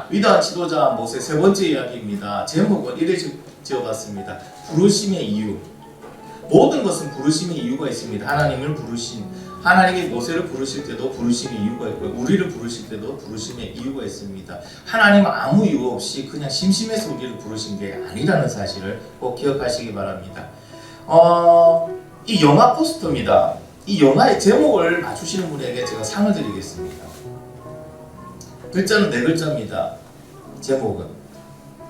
위대한 지도자 모세 세 번째 이야기입니다. 제목은 이래 지어봤습니다. 부르심의 이유. 모든 것은 부르심의 이유가 있습니다. 하나님을 부르신, 하나님이 모세를 부르실 때도 부르심의 이유가 있고요. 우리를 부르실 때도 부르심의 이유가 있습니다. 하나님은 아무 이유 없이 그냥 심심해서 우리를 부르신 게 아니라는 사실을 꼭 기억하시기 바랍니다. 이 영화 포스터입니다. 이 영화의 제목을 맞추시는 분에게 제가 상을 드리겠습니다. 글자는 4글자입니다. 제목은.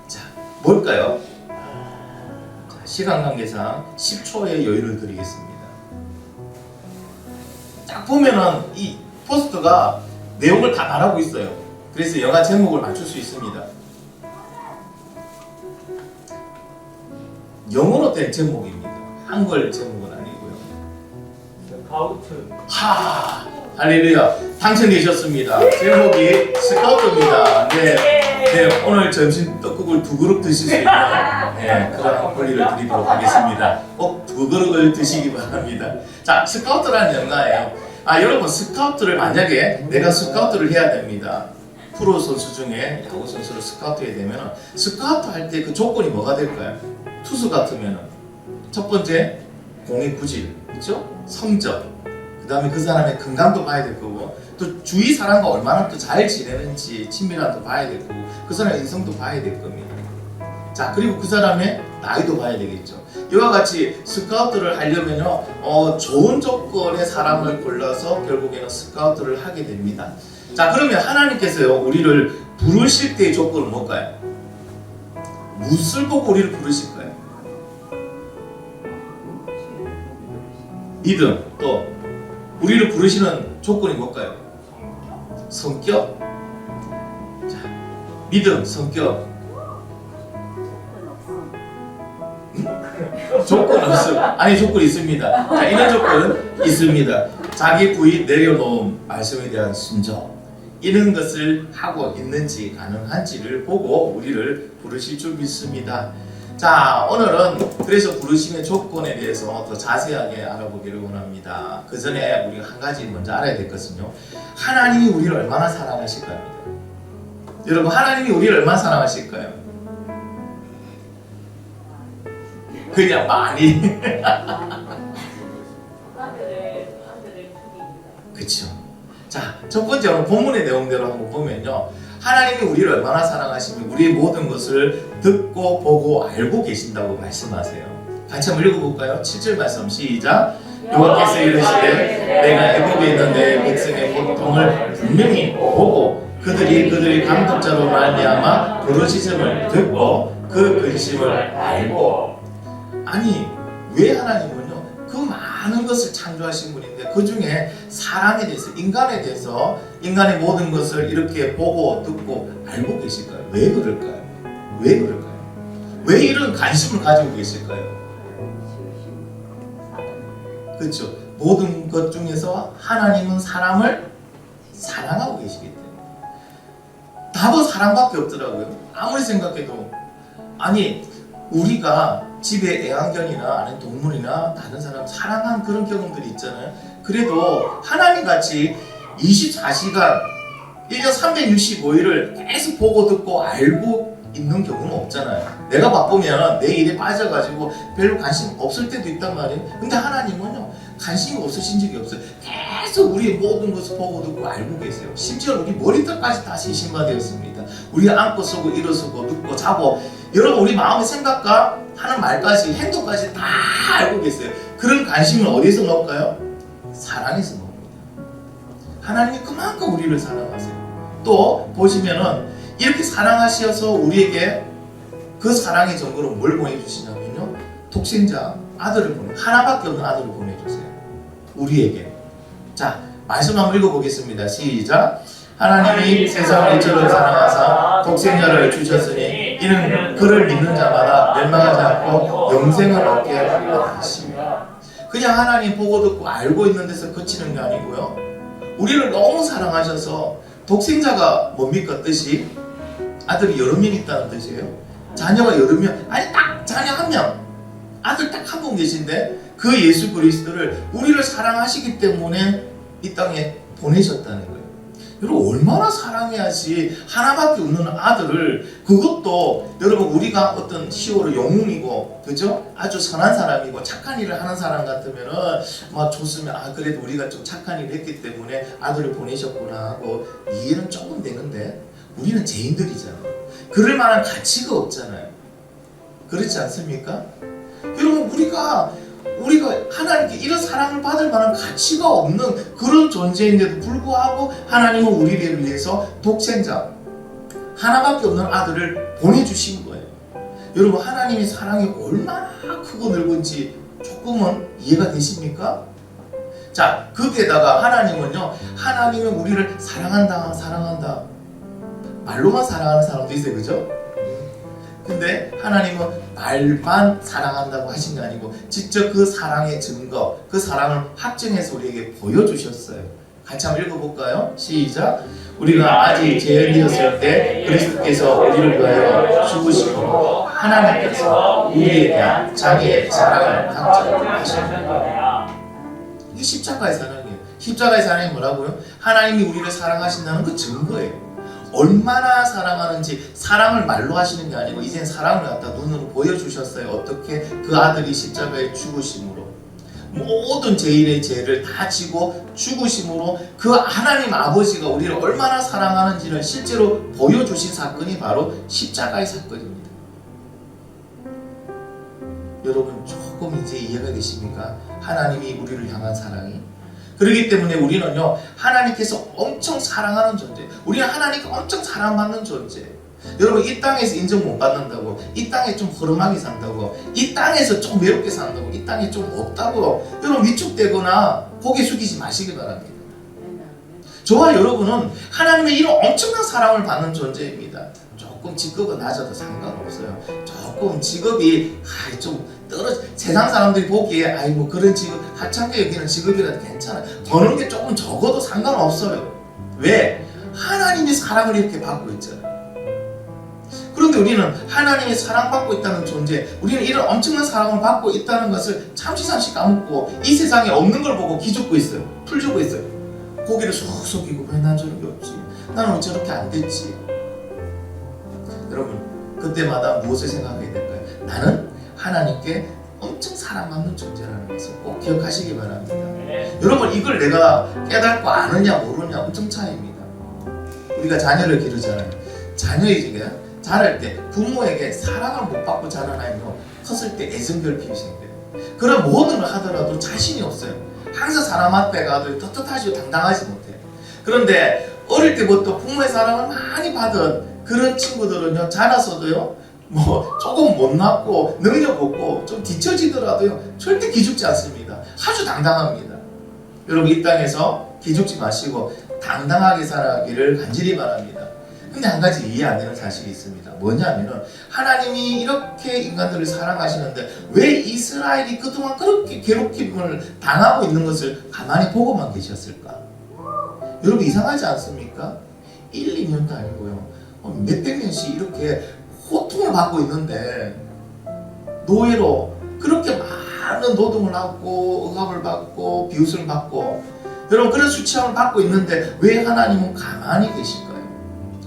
자, 뭘까요? 자, 시간 관계상 10초의 여유를 드리겠습니다. 딱 보면은 이 포스터가 내용을 다 말하고 있어요. 그래서 영화 제목을 맞출 수 있습니다. 영어로 된 제목입니다. 한글 제목은 아니고요. 스카우트. 할렐루야. 당첨되셨습니다. 제목이 스카우트입니다. 네, 오늘 점심 떡국을 2그릇 드실 수 있는 그런 권리를 드리도록 하겠습니다. 꼭 2그릇을 드시기 바랍니다. 자, 스카우트라는 영화예요. 여러분, 스카우트를 만약에 내가 스카우트를 해야 됩니다. 프로 선수 중에 야구 선수를 스카우트 해야 되면 스카우트 할 때 그 조건이 뭐가 될까요? 투수 같으면 첫 번째 공의 구질, 그렇죠? 성적, 그 다음에 그 사람의 건강도 봐야 될 거고, 또 주위 사람과 얼마나 또 잘 지내는지 친밀함도 봐야 될 거고, 그 사람의 인성도 봐야 될 겁니다. 자, 그리고 그 사람의 나이도 봐야 되겠죠. 이와 같이 스카우트를 하려면요, 좋은 조건의 사람을 골라서 결국에는 스카우트를 하게 됩니다. 자, 그러면 하나님께서요, 우리를 부르실 때의 조건은 뭘까요? 무엇을 보고 우리를 부르실까요? 믿음, 또 우리를 부르시는 조건이 뭘까요? 성격. 자, 믿음, 성격. 조건 없음. 아니, 조건 있습니다. 자, 이런 조건 있습니다. 자기 부인 내려놓음, 말씀에 대한 순종, 이런 것을 하고 있는지 가능한지를 보고 우리를 부르실 줄 믿습니다. 자, 오늘은 그래서 부르심의 조건에 대해서 더 자세하게 알아보기를 원합니다. 그 전에 우리가 한 가지 먼저 알아야 될 것은요, 하나님이 우리를 얼마나 사랑하실까요? 여러분, 하나님이 우리를 얼마나 사랑하실까요? 그냥 많이. 그렇죠. 자, 첫 번째 오늘 본문의 내용대로 한번 보면요, 하나님이 우리를 얼마나 사랑하시면 우리의 모든 것을 듣고 보고 알고 계신다고 말씀하세요. 같이 한번 읽어볼까요? 7절 말씀 시작. 여호와께서 이르시되 내가 애굽에 있는 내 백성의 고통을 분명히 보고 그들이 감독자로 말미암아 부르짖음을 듣고 그 근심을 알고. 아니, 왜 하나님은요, 그 많은 것을 창조하신 분인데 그 중에 사람에 대해서, 인간에 대해서, 인간의 모든 것을 이렇게 보고 듣고 알고 계실까요? 왜 그럴까요? 왜 그럴까요? 왜 이런 관심을 가지고 계실까요? 그렇죠. 모든 것 중에서 하나님은 사람을 사랑하고 계시기 때문에. 답은 사랑밖에 없더라고요. 아무리 생각해도. 아니, 우리가 집에 애완견이나 아니면 동물이나 다른 사람 사랑하는 그런 경험들이 있잖아요. 그래도 하나님같이 24시간 1년 365일을 계속 보고 듣고 알고 있는 경우는 없잖아요. 내가 바쁘면 내 일에 빠져가지고 별로 관심 없을 때도 있단 말이에요. 근데 하나님은요, 관심이 없으신 적이 없어요. 계속 우리의 모든 것을 보고 듣고 알고 계세요. 심지어 우리 머리털까지 다 신신바되었습니다. 우리가 안고 쓰고 일어서고 눕고 자고, 여러분, 우리 마음의 생각과 하는 말까지 행동까지 다 알고 계세요. 그런 관심을 어디서 넣을까요? 사랑에서 넣습니다. 하나님이 그만큼 우리를 사랑하세요. 또 보시면은 이렇게 사랑하셔서 우리에게 그 사랑의 증거로 뭘 보내주시냐면요, 독생자 아들을 하나밖에 없는 아들을 보내주세요. 우리에게. 자, 말씀 한번 읽어보겠습니다. 시작. 하나님이 세상을 이처럼 사랑하사 독생자를 주셨으니 이는 그를 믿는 자마다 멸망하지 않고 영생을 얻게 하려 하심이라. 그냥 하나님 보고 듣고 알고 있는 데서 그치는 게 아니고요, 우리를 너무 사랑하셔서, 독생자가 뭡니까 뜻이? 아들이 여러 명 있다는 뜻이에요. 자녀가 여러 명, 아니 딱 자녀 한 명, 아들 딱 한 분 계신데 그 예수 그리스도를 우리를 사랑하시기 때문에 이 땅에 보내셨다는 거예요. 여러분 얼마나 사랑해야지 하나밖에 없는 아들을, 그것도 여러분 우리가 어떤 히어로 영웅이고 그죠? 아주 선한 사람이고 착한 일을 하는 사람 같으면은 막 좋으면 그래도 우리가 좀 착한 일을 했기 때문에 아들을 보내셨구나 하고 이해는 조금 되는데 우리는 죄인들이잖아요. 그럴 만한 가치가 없잖아요. 그렇지 않습니까? 여러분 우리가 하나님께 이런 사랑을 받을 만한 가치가 없는 그런 존재인데도 불구하고 하나님은 우리를 위해서 독생자 하나밖에 없는 아들을 보내주신 거예요. 여러분 하나님의 사랑이 얼마나 크고 넓은지 조금은 이해가 되십니까? 자, 거기에다가 하나님은 우리를 사랑한다 말로만 사랑하는 사람도 있어요. 그죠? 근데 하나님은 말만 사랑한다고 하신 게 아니고 직접 그 사랑의 증거, 그 사랑을 확증해서 우리에게 보여주셨어요. 같이 한번 읽어볼까요? 시작! 우리가 아직 죄인이었을 때 그리스도께서 우리를 위하여 죽으시고 하나님께서 우리에 대한 자기의 사랑을 확증하셨다. 이게 십자가의 사랑이에요. 십자가의 사랑이 뭐라고요? 하나님이 우리를 사랑하신다는 그 증거예요. 얼마나 사랑하는지 사랑을 말로 하시는 게 아니고 이젠 사랑을 갖다 눈으로 보여주셨어요. 어떻게? 그 아들이 십자가에 죽으심으로 모든 죄인의 죄를 다 지고 죽으심으로 그 하나님 아버지가 우리를 얼마나 사랑하는지를 실제로 보여주신 사건이 바로 십자가의 사건입니다. 여러분 조금 이제 이해가 되십니까? 하나님이 우리를 향한 사랑이. 그렇기 때문에 우리는요 하나님께서 엄청 사랑하는 존재, 우리는 하나님께 엄청 사랑받는 존재. 여러분 이 땅에서 인정 못 받는다고, 이 땅에 좀 허름하게 산다고, 이 땅에서 좀 외롭게 산다고, 이 땅에 좀 없다고 여러분 위축되거나 고개 숙이지 마시기 바랍니다. 저와 여러분은 하나님의 이런 엄청난 사랑을 받는 존재입니다. 조금 직급은 낮아도 상관없어요. 조금 직업이 좀 떨어져, 세상 사람들이 보기에 뭐 그런 직업, 하찮게 여기는 직업이라도 괜찮아, 버는 게 조금 적어도 상관없어요. 왜? 하나님의 사랑을 이렇게 받고 있잖아요. 그런데 우리는 하나님의 사랑받고 있다는 존재, 우리는 이런 엄청난 사랑을 받고 있다는 것을 잠시 까먹고 이 세상에 없는 걸 보고 기죽고 있어요. 풀주고 있어요. 고개를 쏙 숙이고 왜 난 저런 게 없지? 나는 왜 저렇게 안 됐지? 여러분 그때마다 무엇을 생각해야 될까요? 나는 하나님께 엄청 사랑받는 존재라는 것을 꼭 기억하시기 바랍니다. 여러분 이걸 내가 깨닫고 아느냐 모르냐 엄청 차이입니다. 우리가 자녀를 기르잖아요. 자녀에게 자랄 때 부모에게 사랑을 못 받고 자라나면 컸을 때 애정결핍이 생겨요. 그런 모든 걸 하더라도 자신이 없어요. 항상 사람 앞에 가도 떳떳하지고 당당하지 못해요. 그런데 어릴 때부터 부모의 사랑을 많이 받은 그런 친구들은요 자라서도요 뭐 조금 못났고 능력 없고 좀 뒤처지더라도요 절대 기죽지 않습니다. 아주 당당합니다. 여러분 이 땅에서 기죽지 마시고 당당하게 살아가기를 간절히 바랍니다. 근데 한 가지 이해 안 되는 사실이 있습니다. 뭐냐면은 하나님이 이렇게 인간들을 사랑하시는데 왜 이스라엘이 그동안 그렇게 괴롭힘을 당하고 있는 것을 가만히 보고만 계셨을까? 여러분 이상하지 않습니까? 1, 2년도 아니고요 몇백 년씩 이렇게 고통을 받고 있는데 노예로 그렇게 많은 노동을 하고 억압을 받고 비웃음을 받고 여러분 그런 수치함을 받고 있는데 왜 하나님은 가만히 계실까요?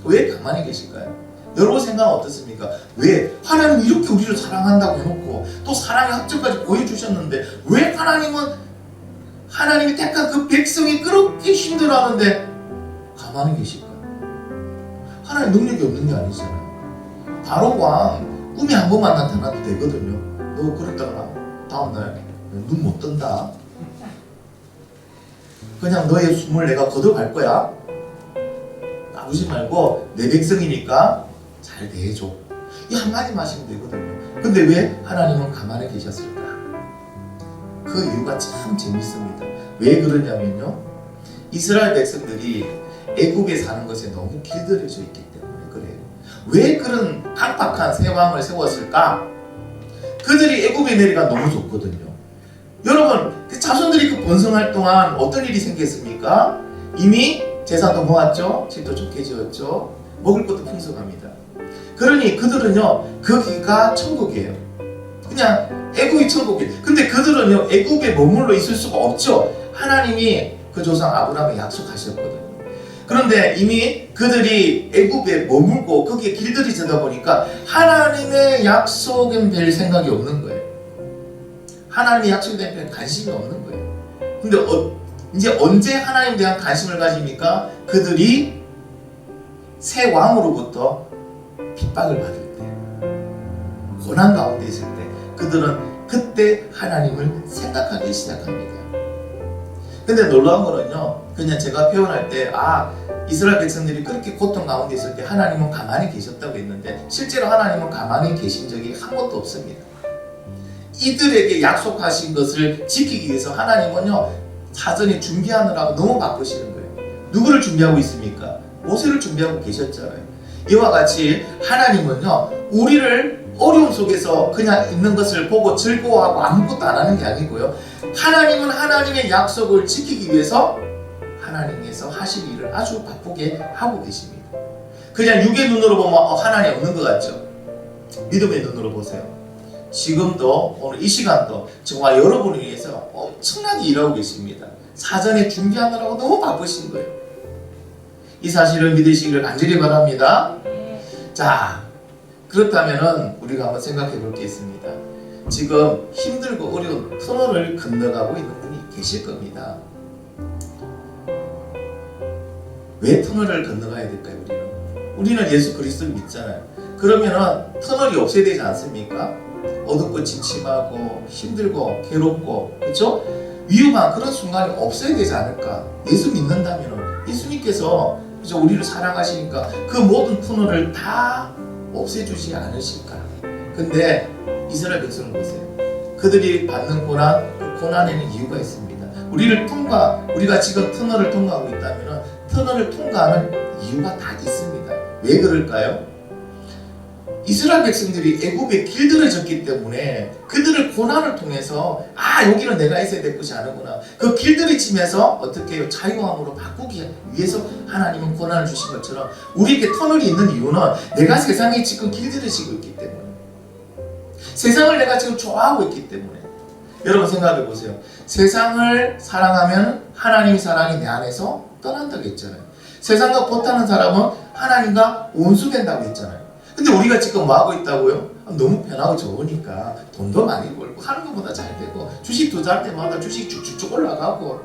왜 가만히 계실까요? 여러분 생각은 어떻습니까? 왜 하나님이 이렇게 우리를 사랑한다고 해놓고 또 사랑의 확증까지 보여주셨는데 왜 하나님이 택한 그 백성이 그렇게 힘들어하는데 가만히 계실까요? 하나님 능력이 없는 게 아니잖아요. 바로 왕 꿈이 한 번만 나타나도 되거든요. 너 그랬다가 다음날 눈 못 뜬다. 그냥 너의 숨을 내가 걷어갈 거야. 까부지 말고 내 백성이니까 잘 대해줘. 이 한마디만 하시면 되거든요. 근데 왜 하나님은 가만히 계셨을까? 그 이유가 참 재밌습니다. 왜 그러냐면요 이스라엘 백성들이 애굽에 사는 것에 너무 길들여져 있기 때문에 그래요. 왜 그런 강팍한 새 왕을 세웠을까? 그들이 애굽에 내려가 너무 좋거든요. 여러분 그 자손들이 그 번성할 동안 어떤 일이 생겼습니까? 이미 제사도 모았죠. 집도 좋게 지었죠. 먹을 것도 풍성합니다. 그러니 그들은요 거기가 천국이에요. 그냥 애굽이 천국이에요. 근데 그들은요 애굽에 머물러 있을 수가 없죠. 하나님이 그 조상 아브라함에 약속하셨거든요. 그런데 이미 그들이 애굽에 머물고 거기에 길들여지다 보니까 하나님의 약속에 별 생각이 없는 거예요. 하나님의 약속에 대한 관심이 없는 거예요. 근데 이제 언제 하나님에 대한 관심을 가집니까? 그들이 새 왕으로부터 핍박을 받을 때, 고난 가운데 있을 때, 그들은 그때 하나님을 생각하기 시작합니다. 근데 놀라운 거는요, 그냥 제가 표현할 때, 이스라엘 백성들이 그렇게 고통 가운데 있을 때 하나님은 가만히 계셨다고 했는데, 실제로 하나님은 가만히 계신 적이 한 번도 없습니다. 이들에게 약속하신 것을 지키기 위해서 하나님은요, 사전에 준비하느라고 너무 바쁘시는 거예요. 누구를 준비하고 있습니까? 모세를 준비하고 계셨잖아요. 이와 같이 하나님은요, 우리를 어려움 속에서 그냥 있는 것을 보고 즐거워하고 아무것도 안 하는 게 아니고요, 하나님은 하나님의 약속을 지키기 위해서 하나님께서 하실 일을 아주 바쁘게 하고 계십니다. 그냥 육의 눈으로 보면 하나님 없는 것 같죠? 믿음의 눈으로 보세요. 지금도 오늘 이 시간도 정말 여러분을 위해서 엄청나게 일하고 계십니다. 사전에 준비하느라고 너무 바쁘신 거예요. 이 사실을 믿으시기를 간절히 바랍니다. 자, 그렇다면은 우리가 한번 생각해 볼 게 있습니다. 지금 힘들고 어려운 터널을 건너가고 있는 분이 계실 겁니다. 왜 터널을 건너가야 될까요? 우리는 예수 그리스도를 믿잖아요. 그러면은 터널이 없어야 되지 않습니까? 어둡고 침침하고 힘들고 괴롭고, 그렇죠? 위험한 그런 순간이 없어야 되지 않을까? 예수 믿는다면은 예수님께서 그죠? 우리를 사랑하시니까 그 모든 터널을 다 없애주지 않으실까? 근데 이스라엘 백성을 보세요. 그들이 받는 고난, 그 고난에는 이유가 있습니다. 우리가 지금 터널을 통과하고 있다면 터널을 통과하는 이유가 다 있습니다. 왜 그럴까요? 이스라엘 백성들이 애굽에 길들여졌기 때문에 그들을 고난을 통해서 여기는 내가 있어야 될 것이 아니구나, 그 길들여짐에서 어떻게 해요? 자유함으로 바꾸기 위해서 하나님은 고난을 주신 것처럼 우리에게 터널이 있는 이유는 내가 세상에 지금 길들여지고 있기 때문에, 세상을 내가 지금 좋아하고 있기 때문에. 여러분 생각해 보세요. 세상을 사랑하면 하나님의 사랑이 내 안에서 떠난다고 했잖아요. 세상과 못하는 사람은 하나님과 원수된다고 했잖아요. 근데 우리가 지금 뭐 하고 있다고요? 너무 편하고 좋으니까 돈도 많이 벌고 하는 것보다 잘 되고 주식 투자할 때마다 주식 쭉쭉쭉 올라가고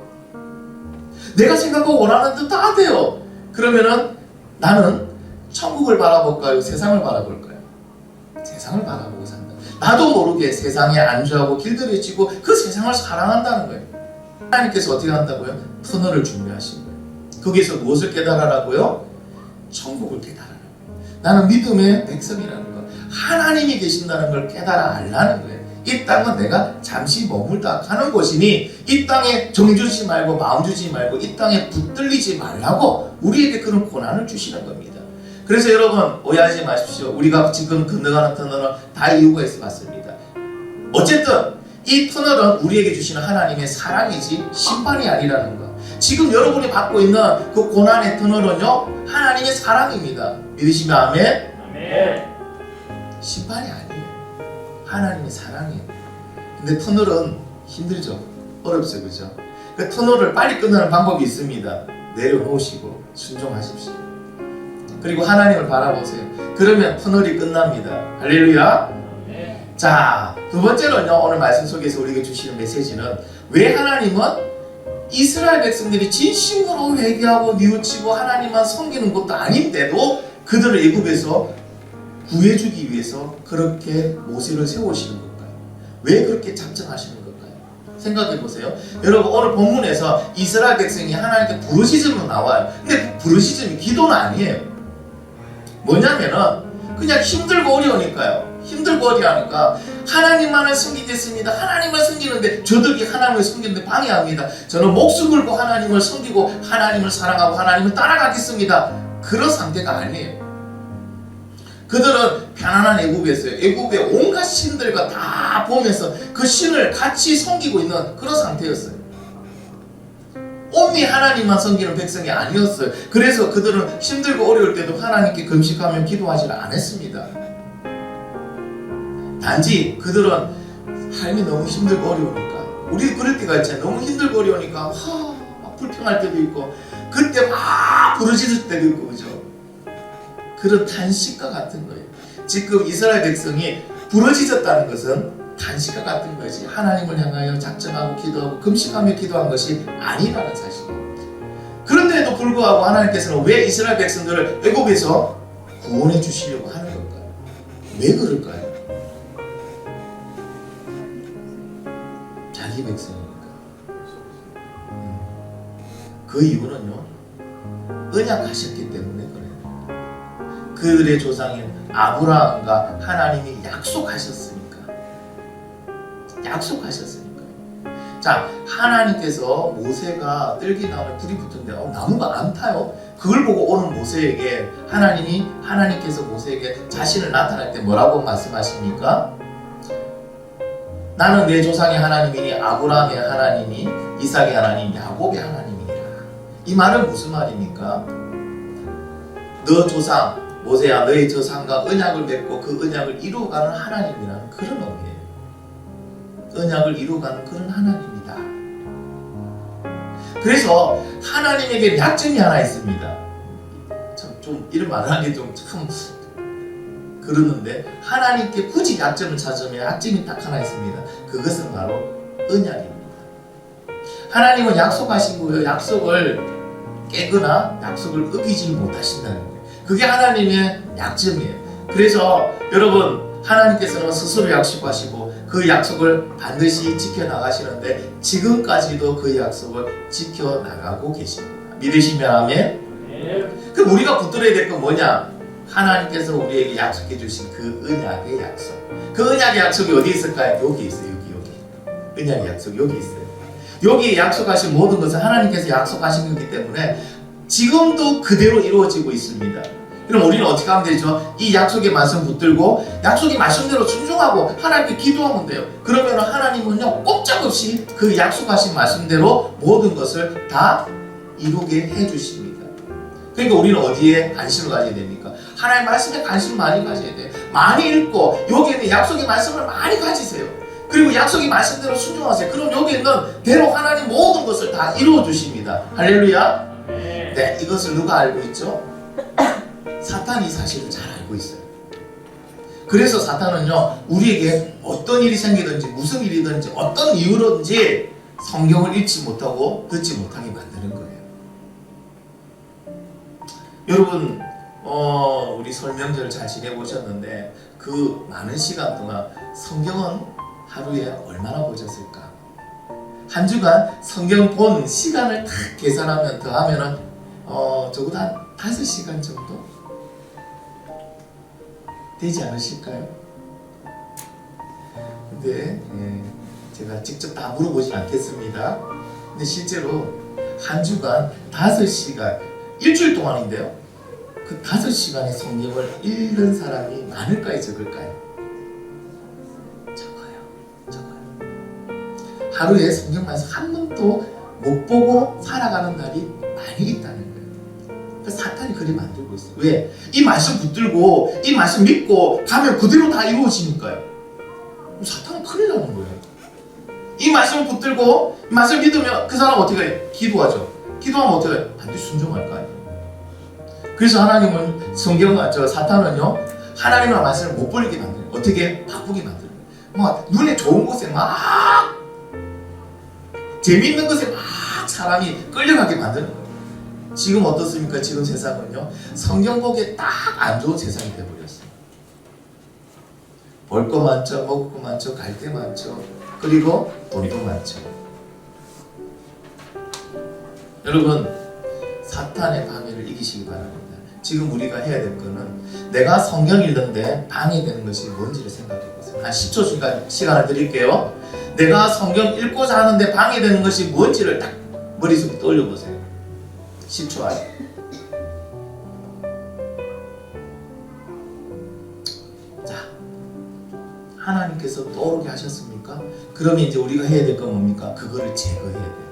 내가 생각하고 원하는 듯 다 돼요. 그러면은 나는 천국을 바라볼까요? 세상을 바라볼까요? 세상을 바라보고 산다. 나도 모르게 세상에 안주하고 길들여지고 그 세상을 사랑한다는 거예요. 하나님께서 어떻게 한다고요? 터널을 준비하신 거예요. 거기서 무엇을 깨달으라고요? 천국을 깨달으라고. 나는 믿음의 백성이라는 거, 하나님이 계신다는 걸 깨달아 알라는 거예요. 이 땅은 내가 잠시 머물다 가는 곳이니 이 땅에 정 주지 말고 마음 주지 말고 이 땅에 붙들리지 말라고 우리에게 그런 고난을 주시는 겁니다. 그래서 여러분 오해하지 마십시오. 우리가 지금 건너가는 터널은 다 이유가 있어 봤습니다. 어쨌든 이 터널은 우리에게 주시는 하나님의 사랑이지 심판이 아니라는 거. 지금 여러분이 받고 있는 그 고난의 터널은요, 하나님의 사랑입니다. 믿으시면 아멘? 아멘. 심판이 아니에요. 하나님의 사랑이에요. 근데 터널은 힘들죠. 어렵죠. 그죠? 그 터널을 빨리 끝내는 방법이 있습니다. 내려놓으시고 순종하십시오. 그리고 하나님을 바라보세요. 그러면 터널이 끝납니다. 할렐루야. 자, 두 번째로는요, 오늘 말씀 속에서 우리에게 주시는 메시지는 왜 하나님은 이스라엘 백성들이 진심으로 회개하고 뉘우치고 하나님만 섬기는 것도 아닌데도 그들을 애굽에서 구해주기 위해서 그렇게 모세를 세우시는 걸까요? 왜 그렇게 작정하시는 걸까요? 생각해 보세요. 여러분 오늘 본문에서 이스라엘 백성이 하나님께 부르짖음으로 나와요. 근데 부르짖음이 기도는 아니에요. 뭐냐면은 그냥 힘들고 어려우니까요. 힘들고 어려우니까 하나님만을 섬기겠습니다. 하나님을 섬기는데 저들이 하나님을 섬기는데 방해합니다. 저는 목숨 걸고 하나님을 섬기고 하나님을 사랑하고 하나님을 따라가겠습니다. 그런 상태가 아니에요. 그들은 편안한 애굽이었어요. 애굽의 온갖 신들과 다 보면서 그 신을 같이 섬기고 있는 그런 상태였어요. 온리 하나님만 섬기는 백성이 아니었어요. 그래서 그들은 힘들고 어려울 때도 하나님께 금식하며 기도하지 않았습니다. 단지 그들은 삶이 너무 힘들고 어려우니까, 우리도 그럴 때가 있잖아요. 너무 힘들고 어려우니까 막 불평할 때도 있고, 그때 막 막 부르짖을 때도 있고, 그죠? 그런 탄식과 같은 거예요. 지금 이스라엘 백성이 부르짖었다는 것은 탄식과 같은 것이 하나님을 향하여 작정하고 기도하고 금식하며 기도한 것이 아니라는 사실이에요. 그런데도 불구하고 하나님께서는 왜 이스라엘 백성들을 애굽에서 구원해 주시려고 하는 걸까요? 왜 그럴까요? 자기 백성이니까. 그 이유는요, 언약하셨기 때문에 그래요. 그들의 조상인 아브라함과 하나님이 약속하셨으니까. 자, 하나님께서 모세가 뜰기 나무에 불이 붙은데 나무가 안 타요. 그걸 보고 오는 모세에게 하나님께서 모세에게 자신을 나타낼 때 뭐라고 말씀하십니까? 나는 내 조상의 하나님이니 아브라함의 하나님이 이삭의 하나님 야곱의 하나님이니라. 이 말은 무슨 말입니까? 너 조상 모세야, 너의 조상과 언약을 맺고 그 언약을 이루어가는 하나님이라는 그런 의미예요. 언약을 이루어가는 그런 하나님이다. 그래서 하나님에게 약점이 하나 있습니다. 좀 이런 말을 하기 좀 참 그러는데, 하나님께 굳이 약점을 찾으면 약점이 딱 하나 있습니다. 그것은 바로 언약입니다. 하나님은 약속하신 거예요. 약속을 깨거나 약속을 어기지 못하신다는 거예요. 그게 하나님의 약점이에요. 그래서 여러분, 하나님께서는 스스로 약속하시고 그 약속을 반드시 지켜나가시는데 지금까지도 그 약속을 지켜나가고 계십니다. 믿으시면 아멘. 그럼 우리가 붙들어야 될 건 뭐냐? 하나님께서 우리에게 약속해 주신 그 언약의 약속. 그 언약의 약속이 어디 있을까요? 여기 있어요. 여기. 언약의 약속 여기 있어요. 여기 약속하신 모든 것은 하나님께서 약속하신 거기 때문에 지금도 그대로 이루어지고 있습니다. 그럼 우리는 어떻게 하면 되죠? 이 약속의 말씀 붙들고 약속의 말씀대로 순종하고 하나님께 기도하면 돼요. 그러면 하나님은요, 꼼짝없이 그 약속하신 말씀대로 모든 것을 다 이루게 해주십니다. 그러니까 우리는 어디에 관심을 가져야 됩니까? 하나님의 말씀에 관심을 많이 가져야 돼요. 많이 읽고 여기에 있는 약속의 말씀을 많이 가지세요. 그리고 약속의 말씀대로 순종하세요. 그럼 여기 있는 대로 하나님 모든 것을 다 이루어 주십니다. 할렐루야. 네, 이것을 누가 알고 있죠? 사탄이 사실을 잘 알고 있어요. 그래서 사탄은요, 우리에게 어떤 일이 생기든지 무슨 일이든지 어떤 이유로든지 성경을 읽지 못하고 듣지 못하게 만드는 거예요. 여러분, 우리 설명절을 잘 지내보셨는데 그 많은 시간 동안 성경은 하루에 얼마나 보셨을까? 한 주간 성경 본 시간을 딱 계산하면 더하면은 적어도 한 5시간 정도 되지 않으실까요? 근데 제가 직접 다 물어보진 않겠습니다. 근데 실제로 한 주간 5시간, 일주일 동안인데요, 그 5시간의 성경을 읽는 사람이 많을까요, 적을까요? 적어요. 하루에 성경 말씀 한 번도 못 보고 살아가는 날이 많이 있다는 거예요. 그래서 사탄이 그리 만들고 있어요. 왜? 이 말씀 붙들고 이 말씀 믿고 가면 그대로 다 이루어지니까요. 사탄은 큰일 나는 거예요. 이 말씀을 붙들고 이 말씀을 믿으면 그 사람 어떻게 해요? 기도하죠. 기도하면 어떻게 해요? 반드시 순종할 거 아니에요. 그래서 하나님은 사탄은요, 하나님의 말씀을 못 버리게 만들어요. 어떻게? 바꾸게 만들어요. 막 눈에 좋은 곳에 막 재미있는 것에 막 사람이 끌려가게 만드는 거예요. 지금 어떻습니까? 지금 세상은요, 성경 보기에 딱 안 좋은 세상이 되어버렸어요. 볼 거 많죠, 먹을 거 많죠, 갈 데 많죠, 그리고 돈도 많죠. 여러분, 사탄의 방해를 이기시기 바랍니다. 지금 우리가 해야 될 거는 내가 성경 읽는데 방해되는 것이 뭔지를 생각해 보세요. 한 10초 시간을 드릴게요. 내가 성경 읽고자 하는데 방해되는 것이 뭔지를 딱 머릿속에 떠올려 보세요. 10초 안에. 자, 하나님께서 떠오르게 하셨습니까? 그러면 이제 우리가 해야 될 건 뭡니까? 그거를 제거해야 돼요.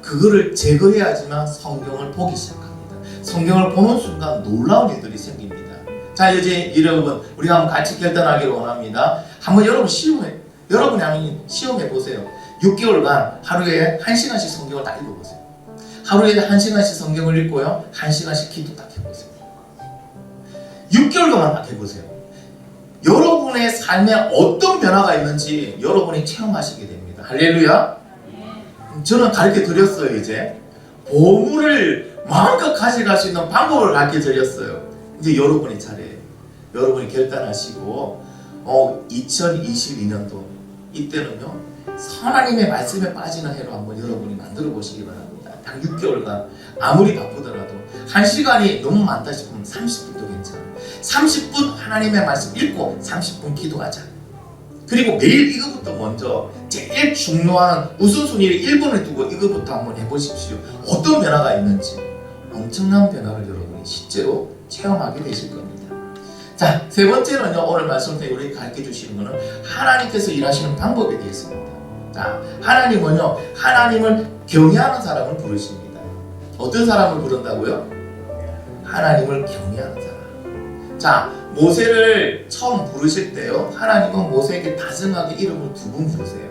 그거를 제거해야지만 성경을 보기 시작합니다. 성경을 보는 순간 놀라운 일들이 생깁니다. 자, 이제 여러분, 우리가 한번 같이 결단하기를 원합니다. 한번 여러분이 한번 시험해 보세요. 6개월간 하루에 1시간씩 성경을 다 읽어보세요. 하루에 1시간씩 성경을 읽고요. 1시간씩 기도 딱 해보세요. 6개월간만 딱 해보세요. 여러분의 삶에 어떤 변화가 있는지 여러분이 체험하시게 됩니다. 할렐루야. 저는 가르쳐 드렸어요. 이제 보물을 마음껏 가져갈 수 있는 방법을 가르쳐 드렸어요. 이제 여러분이 차례예요. 여러분이 결단하시고 2022년도 이때는요 하나님의 말씀에 빠지는 해로 한번 여러분이 만들어 보시기 바랍니다. 딱 6개월간 아무리 바쁘더라도 1시간이 너무 많다 싶으면 30분도 괜찮아요. 30분 하나님의 말씀 읽고 30분 기도하자. 그리고 매일 이거부터 먼저 제일 중요한 우선순위를 1번을 두고 이거부터 한번 해보십시오. 어떤 변화가 있는지 엄청난 변화를 여러분이 실제로 체험하게 되실 겁니다. 자, 세 번째는요, 오늘 말씀 때 우리 가르쳐 주시는 거는 하나님께서 일하시는 방법에 대해서입니다. 자, 하나님은요, 하나님을 경외하는 사람을 부르십니다. 어떤 사람을 부른다고요? 하나님을 경외하는 사람. 자, 모세를 처음 부르실 때요, 하나님은 모세에게 다정하게 이름을 2번 부르세요.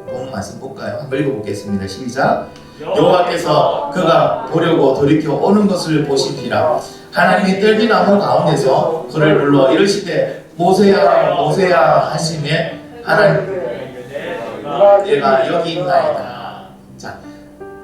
본 말씀 볼까요? 한번 읽어보겠습니다. 시작. 여호와께서 그가 보려고 돌이켜 오는 것을 보시니라. 하나님이 뜰비나무 가운데서 그를 불러 이르시되 모세야 모세야 하시매 하나님 내가 여기 있나이다. 자,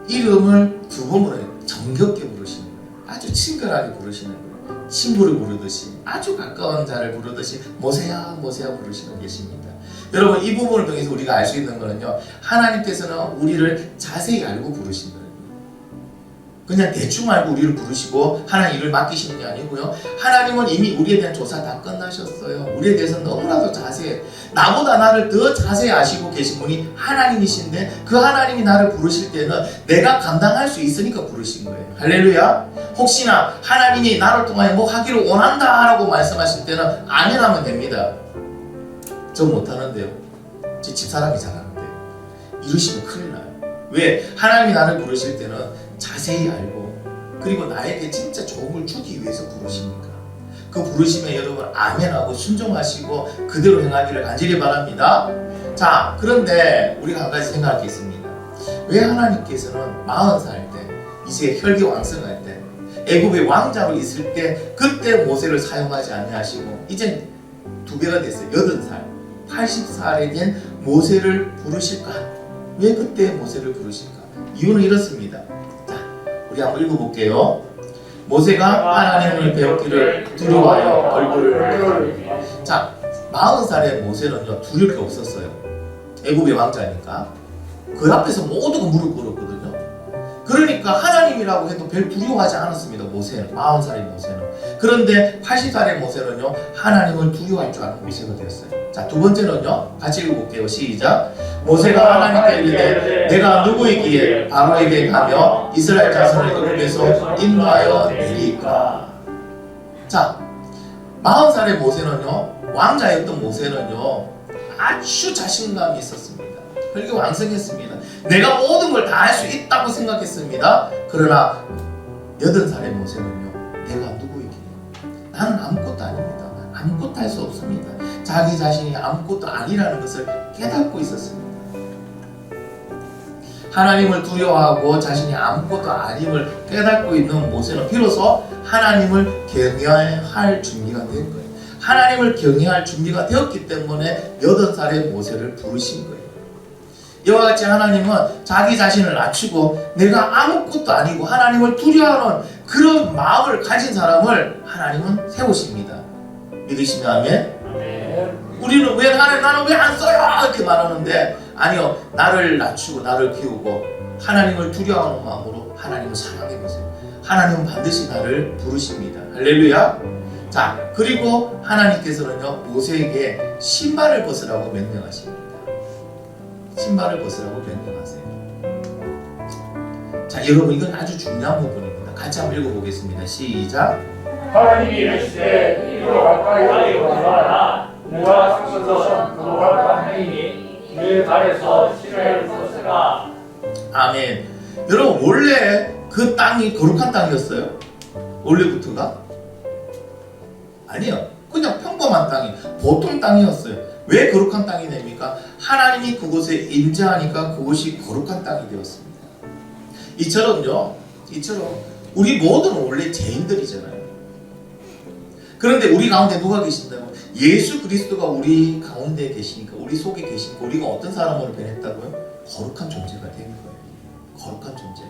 이름을 2번 부르요. 정겹게 부르시는 거예요. 아주 친근하게 부르시는 거예요. 친구를 부르듯이 아주 가까운 자를 부르듯이 모세야 모세야 부르시고 계십니다. 여러분 이 부분을 통해서 우리가 알 수 있는 거는요, 하나님께서는 우리를 자세히 알고 부르신 거예요. 그냥 대충 알고 우리를 부르시고 하나님 일을 맡기시는 게 아니고요, 하나님은 이미 우리에 대한 조사 다 끝나셨어요. 우리에 대해서 너무나도 자세히, 나보다 나를 더 자세히 아시고 계신 분이 하나님이신데 그 하나님이 나를 부르실 때는 내가 감당할 수 있으니까 부르신 거예요. 할렐루야. 혹시나 하나님이 나를 통하여 뭐 하기를 원한다 라고 말씀하실 때는 아멘 하면 됩니다. 전 못하는데요, 제 집사람이 잘하는데 이러시면 큰일 나요. 왜? 하나님이 나를 부르실 때는 자세히 알고 그리고 나에게 진짜 좋은 걸 주기 위해서 부르시니까 그 부르심에 여러분 아멘하고 순종하시고 그대로 행하기를 간절히 바랍니다. 자, 그런데 우리가 한 가지 생각할 게 있습니다. 왜 하나님께서는 40살 때 이제 혈기왕성할 때 애굽의 왕자로 있을 때 그때 모세를 사용하지 아니하시고 이제 2배가 됐어요. 80살 80살에 된 모세를 부르실까? 왜 그때 모세를 부르실까? 이유는 이렇습니다. 자, 우리 한번 읽어볼게요. 모세가 하나님을 배웠기를 두려워하여 얼굴을. 자, 40살의 모세는요 두려울 게 없었어요. 애굽의 왕자니까 그 앞에서 모두가 무릎 꿇었거든요. 그러니까 하나님이라고 해도 별 두려워하지 않았습니다. 모세는 40살의 모세는. 그런데 80살의 모세는요 하나님을 두려워할 줄 아는 모세가 되었어요. 자, 2번째는요 같이 읽어볼게요. 시작. 모세가 하나님께 이르되 내가 누구이기에 바로에게 가며 이스라엘 자손을 애굽에서 인도하여 내리까. 자, 40살의 모세는요, 왕자였던 모세는요 아주 자신감이 있었습니다. 그렇게 왕성했습니다. 내가 모든 걸 다 할 수 있다고 생각했습니다. 그러나 80살의 모세는요, 내가 누구이기에 나는 아무것도 아닙니다. 아무것도 할 수 없습니다. 자기 자신이 아무것도 아니라는 것을 깨닫고 있었습니다. 하나님을 두려워하고 자신이 아무것도 아님을 깨닫고 있는 모세는 비로소 하나님을 경외할 준비가 된 거예요. 하나님을 경외할 준비가 되었기 때문에 80살의 모세를 부르신 거예요. 이와 같이 하나님은 자기 자신을 낮추고 내가 아무것도 아니고 하나님을 두려워하는 그런 마음을 가진 사람을 하나님은 세우십니다. 믿으시면 아멘? 우리는 왜 나는 왜 안 써요? 이렇게 말하는데 아니요, 나를 낮추고 나를 키우고 하나님을 두려워하는 마음으로 하나님을 사랑해보세요. 하나님은 반드시 나를 부르십니다. 할렐루야. 자, 그리고 하나님께서는요 모세에게 신발을 벗으라고 명령하십니다. 신발을 벗으라고 명령하세요. 자, 여러분 이건 아주 중요한 부분입니다. 같이 한번 읽어보겠습니다. 시작. 하나님이 이르시되 이리로 가까이 오라. 내가 삼어서 거룩한 행위니 네 발에서 신을 벗으라. 아멘. 여러분 원래 그 땅이 거룩한 땅이었어요? 원래부터가? 아니요. 그냥 평범한 땅이 보통 땅이었어요. 왜 거룩한 땅이 됩니까? 하나님이 그곳에 임재하니까 그곳이 거룩한 땅이 되었습니다. 이처럼 우리 모두는 원래 죄인들이잖아요. 그런데 우리 가운데 누가 계신다고? 예수 그리스도가 우리 가운데 계시니까, 우리 속에 계시니까 우리가 어떤 사람으로 변했다고요? 거룩한 존재가 된 거예요. 거룩한 존재.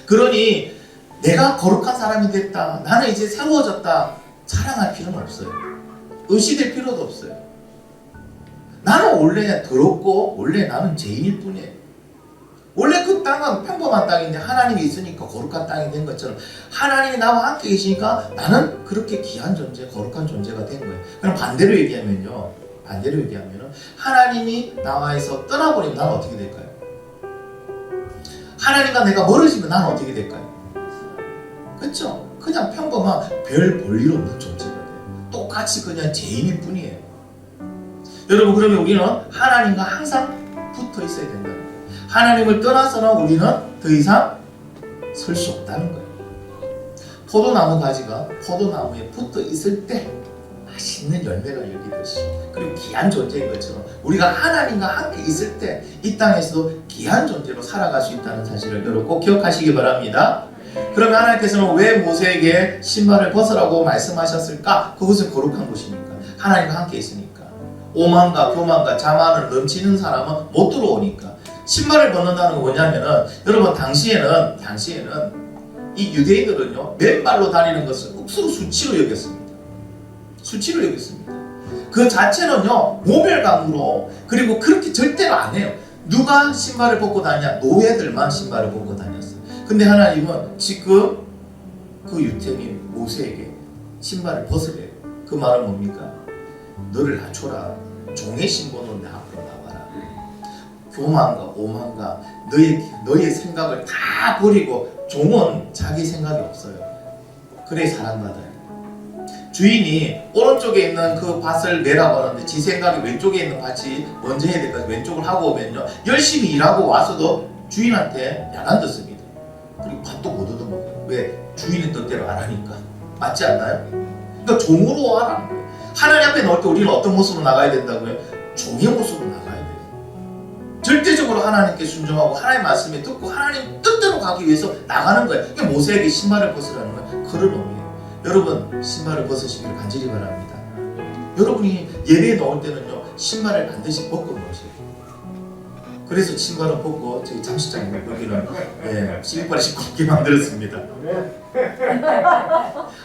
그러니 내가 거룩한 사람이 됐다, 나는 이제 새로워졌다, 자랑할 필요는 없어요. 의시될 필요도 없어요. 나는 원래 더럽고 원래 나는 죄인일 뿐이에요. 원래 그 땅은 평범한 땅인데 하나님이 있으니까 거룩한 땅이 된 것처럼, 하나님이 나와 함께 계시니까 나는 그렇게 귀한 존재, 거룩한 존재가 된 거예요. 그럼 반대로 얘기하면요, 하나님이 나와서 떠나버리면 나는 어떻게 될까요? 하나님과 내가 멀어지면 나는 어떻게 될까요? 그렇죠? 그냥 평범한 별 볼일 없는 존재가 돼요. 똑같이 그냥 죄인일 뿐이에요. 여러분, 그러면 우리는 하나님과 항상 붙어 있어야 된다는 거예요. 하나님을 떠나서는 우리는 더 이상 설 수 없다는 거예요. 포도나무 가지가 포도나무에 붙어 있을 때 맛있는 열매가 열리듯이, 그리고 귀한 존재인 것처럼 우리가 하나님과 함께 있을 때 이 땅에서도 귀한 존재로 살아갈 수 있다는 사실을 여러분 꼭 기억하시기 바랍니다. 그러면 하나님께서는 왜 모세에게 신발을 벗으라고 말씀하셨을까? 그것은 거룩한 곳이니까, 하나님과 함께 있으니까. 오만과 교만과 자만을 넘치는 사람은 못 들어오니까. 신발을 벗는다는 건 뭐냐면은, 여러분, 당시에는 이 유대인들은요, 맨발로 다니는 것을 억수로 수치로 여겼습니다. 그 자체는요, 모멸감으로, 그리고 그렇게 절대로 안 해요. 누가 신발을 벗고 다니냐? 노예들만 신발을 벗고 다녔어요. 근데 하나님은 지금 그 유태민 모세에게 신발을 벗으래요. 그 말은 뭡니까? 너를 낮춰라. 종의 신분으로 내 앞으로 나와라. 교만과 오만과 너의 생각을 다 버리고, 종은 자기 생각이 없어요. 그래 사랑받아요. 주인이 오른쪽에 있는 그 밭을 매라고 하는데 지 생각이 왼쪽에 있는 밭이 먼저 해야 될까, 왼쪽을 하고 오면요, 열심히 일하고 와서도 주인한테 야단 듣습니다. 그리고 밭도 못 얻어먹어요. 왜? 주인의 뜻대로 안 하니까. 맞지 않나요? 그러니까 종으로 하라는 거예요. 하나님 앞에 나올 때 우리는 어떤 모습으로 나가야 된다고요? 종의 모습으로 나가야 돼요. 절대적으로 하나님께 순종하고 하나님 말씀에 듣고 하나님 뜻대로 가기 위해서 나가는 거예요. 그러니까 모세에게 신발을 벗으라는 건 그런 의미예요. 여러분, 신발을 벗으시기를 간절히 바랍니다. 여러분이 예배에 나올 때는요, 신발을 반드시 벗고 나오세요. 그래서 신발을 벗고 저희 잠시장에 거기는 시민발을 신고 있게 만들었습니다.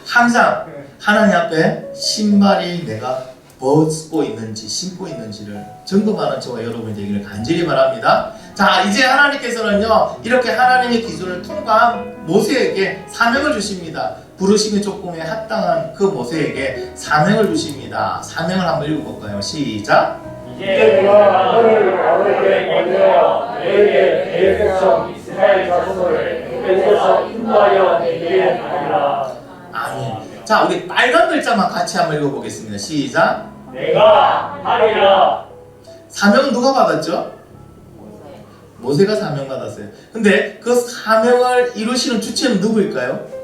항상 하나님 앞에 신발이 내가 벗고 있는지 신고 있는지를 점검하는 저와 여러분이 되기를 간절히 바랍니다. 자, 이제 하나님께서는요, 이렇게 하나님의 기준을 통과한 모세에게 사명을 주십니다. 부르심의 조건에 합당한 그 모세에게 사명을 주십니다. 사명을 한번 읽어볼까요? 시작. 이제 내가 너를 아버지에게 건네어 너에게 내 백성 이스라엘 자손을 애굽에서 인도하여 내게 하리라. 아멘. 자, 우리 빨간 글자만 같이 한번 읽어보겠습니다. 시작. 내가 하리라. 사명은 누가 받았죠? 모세가 사명 받았어요. 근데 그 사명을 이루시는 주체는 누구일까요?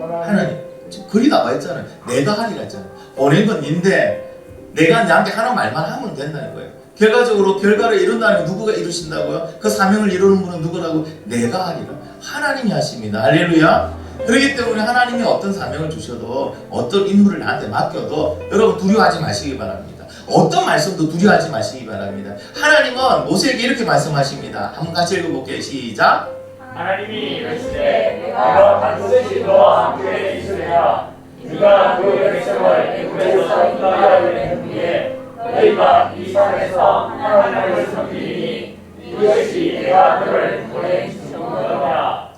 하나님. 지금 글이 나와 있잖아요. 내가 하리라 했잖아요. 보낸 건 니인데 내가 나한테 하는 말만 하면 된다는 거예요. 결과적으로 결과를 이룬다는 건 누구가 이루신다고요? 그 사명을 이루는 분은 누구라고? 내가 하리라. 하나님이 하십니다. 할렐루야. 그렇기 때문에 하나님이 어떤 사명을 주셔도, 어떤 임무를 나한테 맡겨도 여러분 두려워하지 마시기 바랍니다. 어떤 말씀도 두려워하지 마시기 바랍니다. 하나님은 모세에게 이렇게 말씀하십니다. 한번 같이 읽어볼게요. 시작. 하나님이 이르시되 내가 반드시 너와 함께 있으리라. 네가 그 백성을 애굽에서 인도하여 낸 후에 너희가 이 산에서 하나님을 섬기리니 이것이 내가 너를 보낸 증거니라.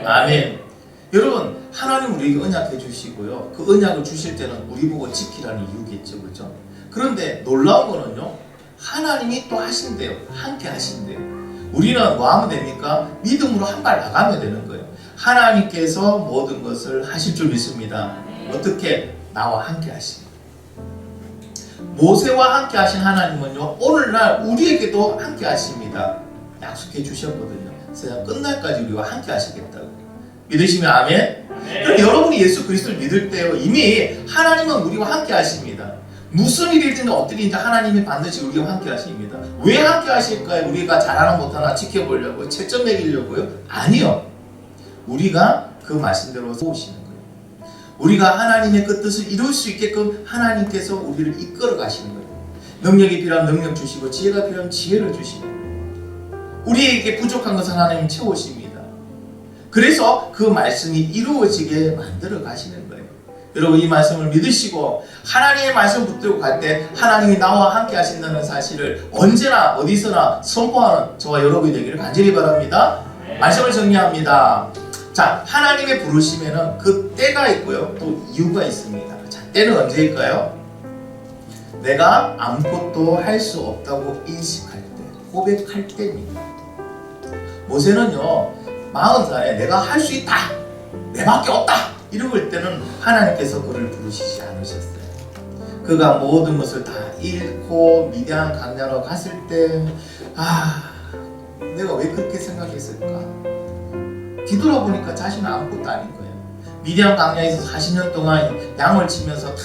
아멘. 여러분, 하나님 우리에게 언약해 주시고요, 그 언약을 주실 때는 우리 보고 지키라는 이유겠죠, 그렇죠? 그런데 놀라운 거는요, 하나님이 또 하신대요. 함께 하신대요. 우리는 뭐 하면 됩니까? 믿음으로 한 발 나가면 되는 거예요. 하나님께서 모든 것을 하실 줄 믿습니다. 어떻게? 나와 함께 하십니다. 모세와 함께 하신 하나님은요, 오늘날 우리에게도 함께 하십니다. 약속해 주셨거든요. 세상 끝날까지 우리와 함께 하시겠다고. 믿으시면 아멘? 그럼 여러분이 예수 그리스도를 믿을 때요, 이미 하나님은 우리와 함께 하십니다. 무슨 일이든 어떤 일이든 하나님이 반드시 우리와 함께 하십니다. 왜 함께 하실까요? 우리가 잘하나 못하나 지켜보려고요? 채점 매기려고요? 아니요. 우리가 그 말씀대로 도우시는 거예요. 우리가 하나님의 그 뜻을 이룰 수 있게끔 하나님께서 우리를 이끌어 가시는 거예요. 능력이 필요한 능력 주시고 지혜가 필요한 지혜를 주시고 우리에게 부족한 것을 하나님 채우십니다. 그래서 그 말씀이 이루어지게 만들어 가시는 거예요. 여러분 이 말씀을 믿으시고 하나님의 말씀 붙들고 갈 때 하나님이 나와 함께 하신다는 사실을 언제나 어디서나 선포하는 저와 여러분이 되기를 간절히 바랍니다. 말씀을 정리합니다. 자, 하나님의 부르심에는 그 때가 있고요. 또 이유가 있습니다. 자, 때는 언제일까요? 내가 아무것도 할 수 없다고 인식할 때, 고백할 때입니다. 모세는요, 40살에 내가 할 수 있다! 내밖에 없다! 이럴 때는 하나님께서 그를 부르시지 않으셨어요. 그가 모든 것을 다 잃고 미디안 광야로 갔을 때, 내가 왜 그렇게 생각했을까? 뒤돌아보니까 자신은 아무것도 아닌 거예요. 미디안 광야에서 40년 동안 양을 치면서 다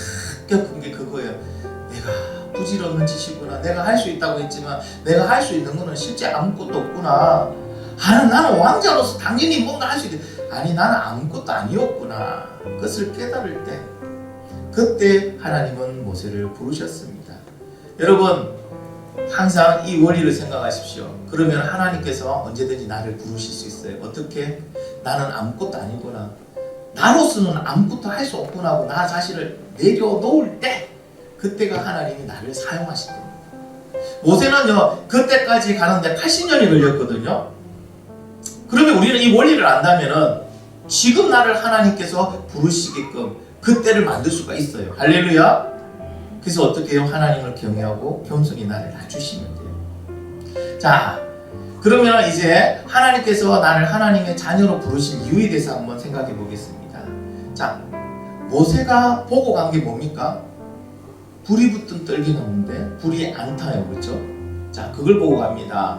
겪은 게 그거예요. 내가 부질없는 짓이구나. 내가 할 수 있다고 했지만 내가 할 수 있는 거는 실제 아무것도 없구나. 나는 왕자로서 당연히 뭔가 할 수 있대. 아니 나는 아무것도 아니었구나. 그것을 깨달을 때 그때 하나님은 모세를 부르셨습니다. 여러분 항상 이 원리를 생각하십시오. 그러면 하나님께서 언제든지 나를 부르실 수 있어요. 어떻게? 나는 아무것도 아니구나. 나로서는 아무것도 할 수 없구나 하고 나 자신을 내려놓을 때 그때가 하나님이 나를 사용하실 겁니다. 모세는요 그때까지 가는데 80년이 걸렸거든요. 그러면 우리는 이 원리를 안다면은 지금 나를 하나님께서 부르시게끔 그때를 만들 수가 있어요. 할렐루야. 그래서 어떻게 해요? 하나님을 경외하고 겸손히 나를 낮추시면 돼요. 자, 그러면 이제 하나님께서 나를 하나님의 자녀로 부르신 이유에 대해서 한번 생각해 보겠습니다. 자, 모세가 보고 간 게 뭡니까? 불이 붙은 떨기나무인데 불이 안 타요. 그렇죠? 자, 그걸 보고 갑니다.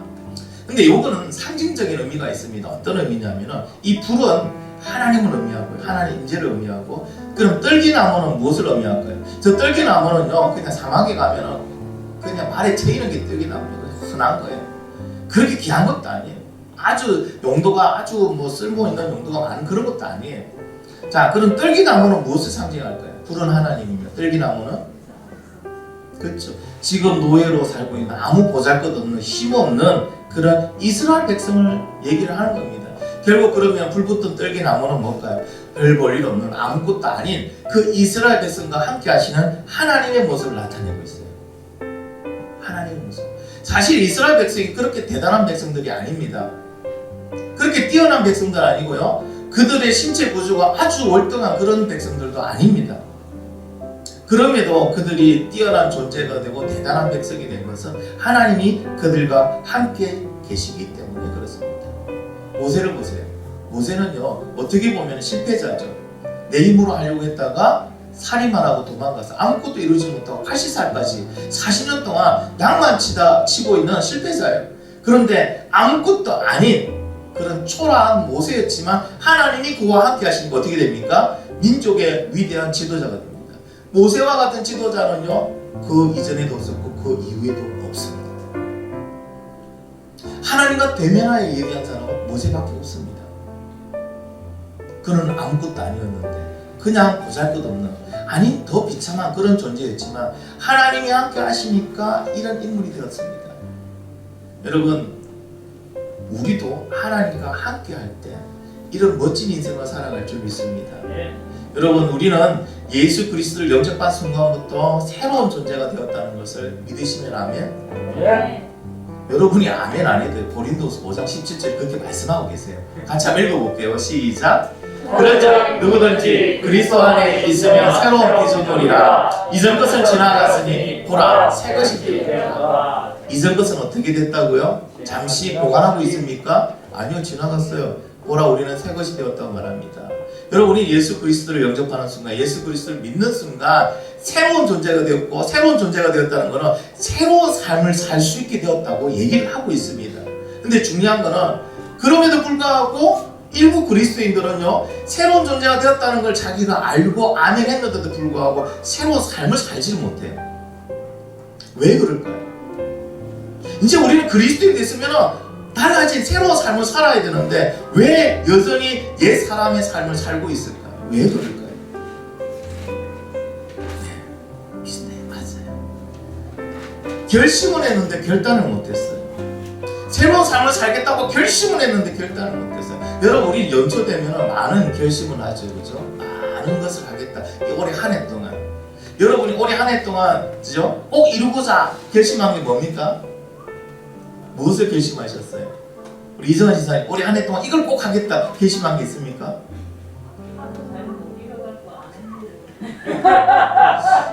근데 이거는 상징적인 의미가 있습니다. 어떤 의미냐면은 이 불은 하나님을 의미하고요. 하나님 임재를 의미하고 그럼 떨기나무는 무엇을 의미할까요? 저 떨기나무는요 그냥 사막에 가면은 그냥 발에 채이는 게 떨기나무예요. 흔한 거예요. 그렇게 귀한 것도 아니에요. 아주 용도가 아주 뭐 쓸모 있는 용도가 많은 그런 것도 아니에요. 자, 그럼 떨기나무는 무엇을 상징할까요? 불은 하나님이며 떨기나무는 그렇죠. 지금 노예로 살고 있는 아무 보잘것없는 힘없는 그런 이스라엘 백성을 얘기를 하는 겁니다. 결국 그러면 불붙은 떨기나무는 뭘까요? 별 볼 일 없는 아무것도 아닌 그 이스라엘 백성과 함께 하시는 하나님의 모습을 나타내고 있어요. 하나님의 모습. 사실 이스라엘 백성이 그렇게 대단한 백성들이 아닙니다. 그렇게 뛰어난 백성들 아니고요. 그들의 신체 구조가 아주 월등한 그런 백성들도 아닙니다. 그럼에도 그들이 뛰어난 존재가 되고 대단한 백성이 된 것은 하나님이 그들과 함께 계시기 때문에 그렇습니다. 모세를 보세요. 모세는요 어떻게 보면 실패자죠. 내 힘으로 하려고 했다가 살인만 하고 도망가서 아무것도 이루지 못하고 80살까지 40년 동안 양만 치고 있는 실패자예요. 그런데 아무것도 아닌 그런 초라한 모세였지만 하나님이 그와 함께 하시니까 어떻게 됩니까? 민족의 위대한 지도자가 됩니다. 모세와 같은 지도자는요 그 이전에도 없었고 그 이후에도 없습니다. 하나님과 대면하여 얘기한 사람은 모세밖에 없습니다. 그는 아무것도 아니었는데 그냥 보잘것없는 아니 더 비참한 그런 존재였지만 하나님이 함께 하시니까 이런 인물이 되었습니다. 여러분 우리도 하나님과 함께 할 때 이런 멋진 인생을 살아갈 줄 믿습니다. 여러분 우리는 예수 그리스도를 영접한 순간부터 새로운 존재가 되었다는 것을 믿으시면 아멘. 여러분이 아멘 안 해도 고린도서 5장 17절 그렇게 말씀하고 계세요. 같이 한번 읽어볼게요. 시작. 그런즉 누구든지 그리스도 안에 있으면 새로운 피조물이라 이전 것은 지나갔으니 보라 새 것이 되었다. 이전 것은 어떻게 됐다고요? 잠시 보관하고 있습니까? 아니요, 지나갔어요. 보라 우리는 새 것이 되었다고 말합니다. 여러분이 예수 그리스도를 영접하는 순간, 예수 그리스도를 믿는 순간 새로운 존재가 되었고, 새로운 존재가 되었다는 것은 새로운 삶을 살 수 있게 되었다고 얘기를 하고 있습니다. 근데 중요한 것은 그럼에도 불구하고 일부 그리스도인들은요 새로운 존재가 되었다는 걸 자기가 알고 아멘했는데도 불구하고 새로운 삶을 살지를 못해요. 왜 그럴까요? 이제 우리는 그리스도인 됐으면 달라진 새로운 삶을 살아야 되는데 왜 여전히 옛 사람의 삶을 살고 있을까요? 왜 그럴까요? 네, 비슷해요. 맞아요. 결심은 했는데 결단을 못했어요. 새로운 삶을 살겠다고 결심은 했는데 결단을 못했어요. 여러분, 우리 연초 되면 많은 결심을 하죠, 그죠? 많은 것을 하겠다. 이 올해 한 해 동안 여러분이 올해 한 해 동안 그죠? 꼭 이루고자 결심한 게 뭡니까? 무엇을 결심하셨어요? 우리 이정환 지사님 올해 한 해 동안 이걸 꼭 하겠다 결심한 게 있습니까?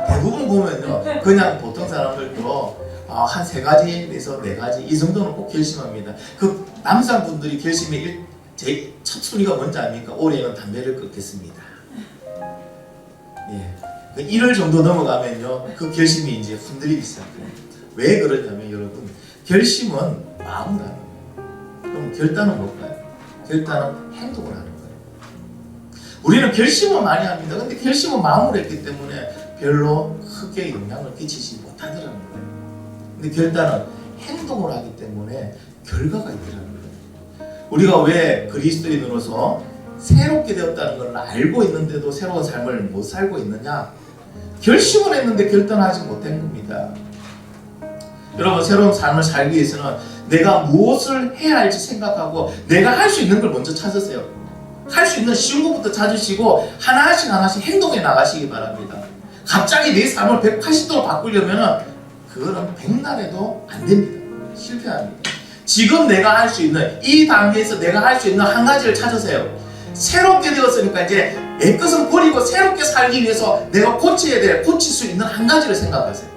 대부분 보면요, 그냥 보통 사람들도 한 3가지에서 4가지 이 정도는 꼭 결심합니다. 그 남성분들이 결심의 제일 첫 순위가 뭔지 아닙니까? 올해는 담배를 끊겠습니다. 예. 1월 정도 넘어가면요, 그 결심이 이제 흔들리기 시작해요. 왜 그러냐면 여러분, 결심은 마음으로 하는 거예요. 그럼 결단은 뭘까요? 결단은 행동을 하는 거예요. 우리는 결심을 많이 합니다. 근데 결심은 마음으로 했기 때문에 별로 크게 영향을 끼치지 못하더라는 거예요. 근데 결단은 행동을 하기 때문에 결과가 있더라는 거예요. 우리가 왜 그리스도인으로서 새롭게 되었다는 걸 알고 있는데도 새로운 삶을 못 살고 있느냐? 결심을 했는데 결단하지 못한 겁니다. 여러분, 새로운 삶을 살기 위해서는 내가 무엇을 해야 할지 생각하고 내가 할 수 있는 걸 먼저 찾으세요. 할 수 있는 쉬운 것부터 찾으시고 하나씩 행동해 나가시기 바랍니다. 갑자기 내 삶을 180도로 바꾸려면 그거는 백날에도 안 됩니다. 실패합니다. 지금 내가 할 수 있는 이 단계에서 내가 할 수 있는 한 가지를 찾으세요. 새롭게 되었으니까 이제 내 것은 버리고 새롭게 살기 위해서 내가 고쳐야 될, 고칠 수 있는 한 가지를 생각하세요.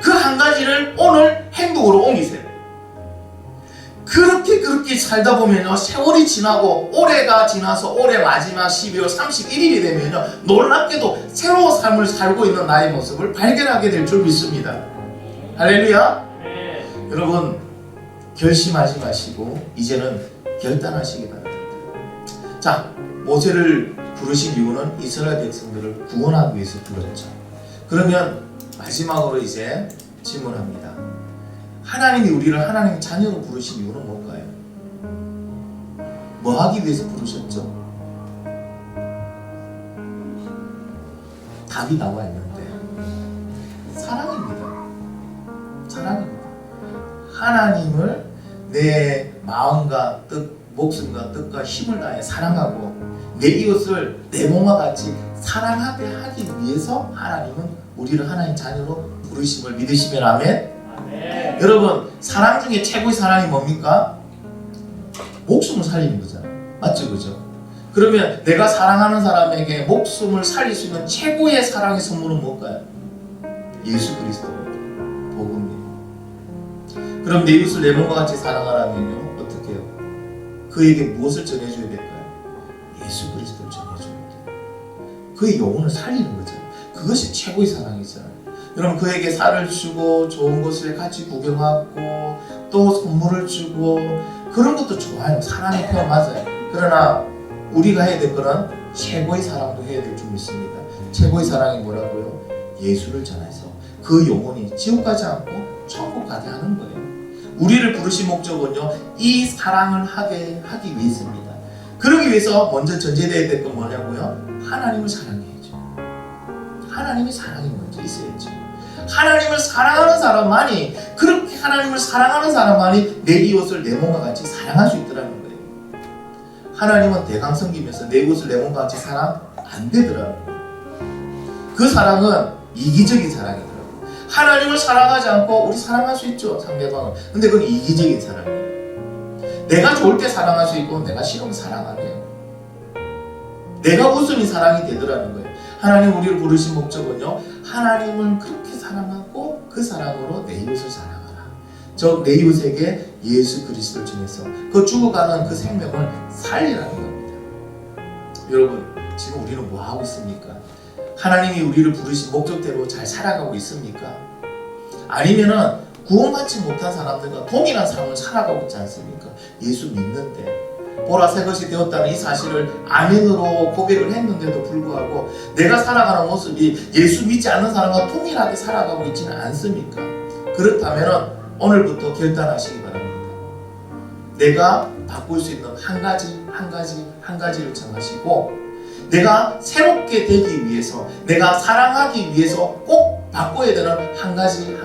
그 한 가지를 오늘 행동으로 옮기세요. 그렇게 살다 보면요, 세월이 지나고 올해가 지나서 올해 마지막 12월 31일이 되면요, 놀랍게도 새로운 삶을 살고 있는 나의 모습을 발견하게 될 줄 믿습니다. 할렐루야. 여러분, 결심하지 마시고 이제는 결단하시기 바랍니다. 자, 모세를 부르신 이유는 이스라엘 백성들을 구원하기 위해서 불렀죠. 그러면 마지막으로 이제 질문합니다. 하나님이 우리를 하나님의 자녀로 부르신 이유는 뭘까요? 뭐 하기 위해서 부르셨죠? 답이 나와 있는데 사랑입니다. 사랑입니다. 하나님을 내 마음과 뜻, 목숨과 뜻과 힘을 다해 사랑하고 내 이웃을 내 몸과 같이 사랑하게 하기 위해서 하나님은 우리를 하나님 자녀로 부르심을 믿으시면 아멘. 아멘. 여러분, 사랑 중에 최고의 사랑이 뭡니까? 목숨을 살리는 거잖아요. 맞죠, 그죠? 그러면 내가 사랑하는 사람에게 목숨을 살릴 수 있는 최고의 사랑의 선물은 뭘까요? 예수 그리스도입니다. 복음이에요. 그럼 내 이웃을 내 몸과 같이 사랑하라면요, 어떻게 해요? 그에게 무엇을 전해줘야 될까요? 예수 그리스도를 전해줘야 돼요. 그의 영혼을 살리는 거잖아요. 그것이 최고의 사랑이잖아요. 여러분, 그에게 살을 주고 좋은 곳을 같이 구경하고 또 선물을 주고 그런 것도 좋아요. 사랑의 표현 맞아요. 그러나 우리가 해야 될 거는 최고의 사랑도 해야 될 줄 믿습니다. 최고의 사랑이 뭐라고요? 예수를 전해서 그 영혼이 지옥 가지 않고 천국 가게 하는 거예요. 우리를 부르신 목적은요, 이 사랑을 하게 하기 위해서입니다. 그러기 위해서 먼저 전제되어야 될 건 뭐냐고요? 하나님을 사랑해야죠. 하나님의 사랑이 먼저 있어야죠. 하나님을 사랑하는 사람만이, 그렇게 하나님을 사랑하는 사람만이 내 이웃을 내 몸과 같이 사랑할 수 있더라는 거예요. 하나님은 대강 섬기면서 내 이웃을 내 몸과 같이 사랑 안 되더라는 거예요. 그 사랑은 이기적인 사랑이더라고요. 하나님을 사랑하지 않고 우리 사랑할 수 있죠, 상대방을. 근데 그건 이기적인 사랑이에요. 내가 좋을 때 사랑할 수 있고 내가 싫으면 사랑 안 해요. 내가 웃음이 사랑이 되더라는 거예요. 하나님 우리를 부르신 목적은요, 하나님을 그렇게 사랑하고 그 사랑으로 내 이웃을 사랑하라. 즉 내 이웃에게 예수 그리스도를 전해서 그 죽어가는 그 생명을 살리라는 겁니다. 여러분, 지금 우리는 뭐 하고 있습니까? 하나님이 우리를 부르신 목적대로 잘 살아가고 있습니까? 아니면은 구원받지 못한 사람들과 동일한 삶을 살아가고 있지 않습니까? 예수 믿는데 보라 새 것이 되었다는 이 사실을 아멘으로 고백을 했는데도 불구하고 내가 살아가는 모습이 예수 믿지 않는 사람과 동일하게 살아가고 있지는 않습니까? 그렇다면 오늘부터 결단하시기 바랍니다. 내가 바꿀 수 있는 한 가지를 정하시고 내가 새롭게 되기 위해서 내가 사랑하기 위해서 꼭 바꿔야 되는 한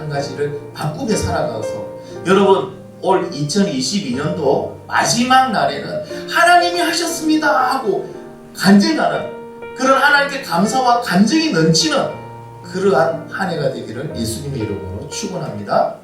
가지를 바꾸며 살아가서 여러분 올 2022년도 마지막 날에는 하나님이 하셨습니다 하고 간증하는 그런 하나님께 감사와 감정이 넘치는 그러한 한 해가 되기를 예수님의 이름으로 축원합니다.